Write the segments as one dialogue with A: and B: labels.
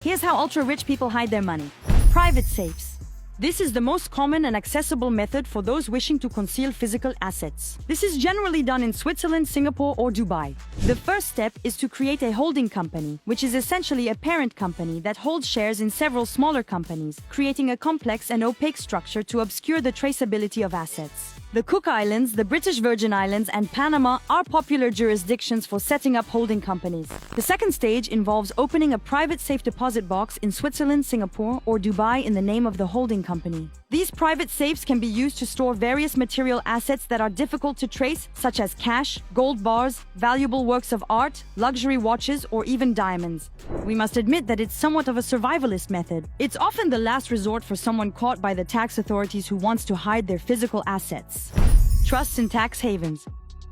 A: Here's how ultra-rich people hide their money. Private safes. This is the most common and accessible method for those wishing to conceal physical assets. This is generally done in Switzerland, Singapore, or Dubai. The first step is to create a holding company, which is essentially a parent company that holds shares in several smaller companies, creating a complex and opaque structure to obscure the traceability of assets. The Cook Islands, the British Virgin Islands, and Panama are popular jurisdictions for setting up holding companies. The second stage involves opening a private safe deposit box in Switzerland, Singapore, or Dubai in the name of the holding company. These private safes can be used to store various material assets that are difficult to trace, such as cash, gold bars, valuable works of art, luxury watches, or even diamonds. We must admit that it's somewhat of a survivalist method. It's often the last resort for someone caught by the tax authorities who wants to hide their physical assets. Trusts in tax havens.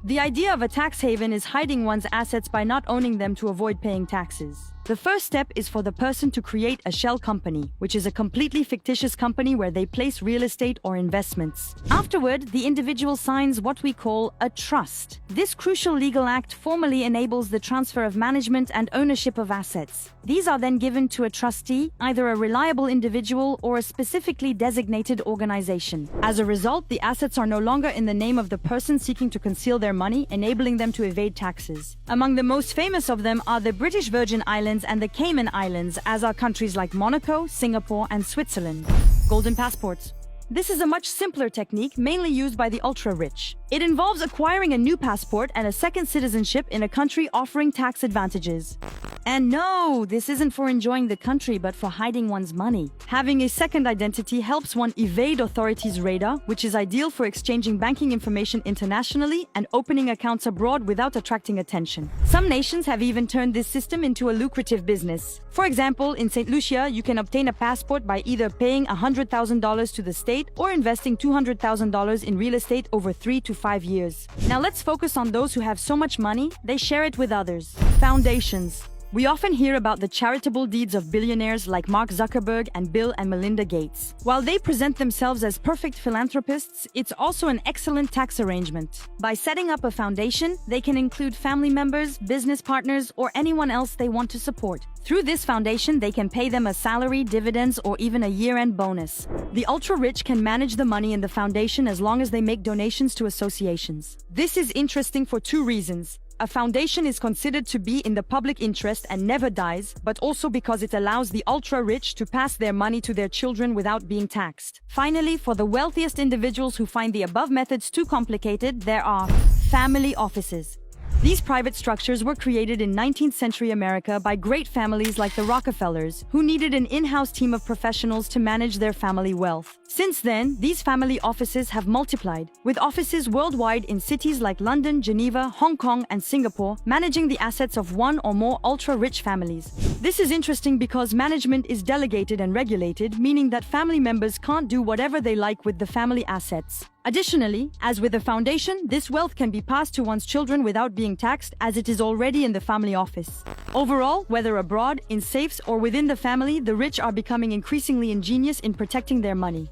A: The idea of a tax haven is hiding one's assets by not owning them to avoid paying taxes. The first step is for the person to create a shell company, which is a completely fictitious company where they place real estate or investments. Afterward, the individual signs what we call a trust. This crucial legal act formally enables the transfer of management and ownership of assets. These are then given to a trustee, either a reliable individual or a specifically designated organization. As a result, the assets are no longer in the name of the person seeking to conceal their money, enabling them to evade taxes. Among the most famous of them are the British Virgin Islands and the Cayman Islands, as are countries like Monaco, Singapore, and Switzerland. Golden passports. This is a much simpler technique, mainly used by the ultra-rich. It involves acquiring a new passport and a second citizenship in a country offering tax advantages. And no, this isn't for enjoying the country, but for hiding one's money. Having a second identity helps one evade authorities' radar, which is ideal for exchanging banking information internationally and opening accounts abroad without attracting attention. Some nations have even turned this system into a lucrative business. For example, in St. Lucia, you can obtain a passport by either paying $100,000 to the state or investing $200,000 in real estate over 3 to 5 years. Now let's focus on those who have so much money, they share it with others. Foundations. We often hear about the charitable deeds of billionaires like Mark Zuckerberg and Bill and Melinda Gates. While they present themselves as perfect philanthropists, it's also an excellent tax arrangement. By setting up a foundation, they can include family members, business partners, or anyone else they want to support. Through this foundation, they can pay them a salary, dividends, or even a year-end bonus. The ultra-rich can manage the money in the foundation as long as they make donations to associations. This is interesting for two reasons. A foundation is considered to be in the public interest and never dies, but also because it allows the ultra-rich to pass their money to their children without being taxed. Finally, for the wealthiest individuals who find the above methods too complicated, there are family offices. These private structures were created in 19th century America by great families like the Rockefellers, who needed an in-house team of professionals to manage their family wealth. Since then, these family offices have multiplied, with offices worldwide in cities like London, Geneva, Hong Kong, and Singapore, managing the assets of one or more ultra-rich families. This is interesting because management is delegated and regulated, meaning that family members can't do whatever they like with the family assets. Additionally, as with a foundation, this wealth can be passed to one's children without being taxed, as it is already in the family office. Overall, whether abroad, in safes, or within the family, the rich are becoming increasingly ingenious in protecting their money.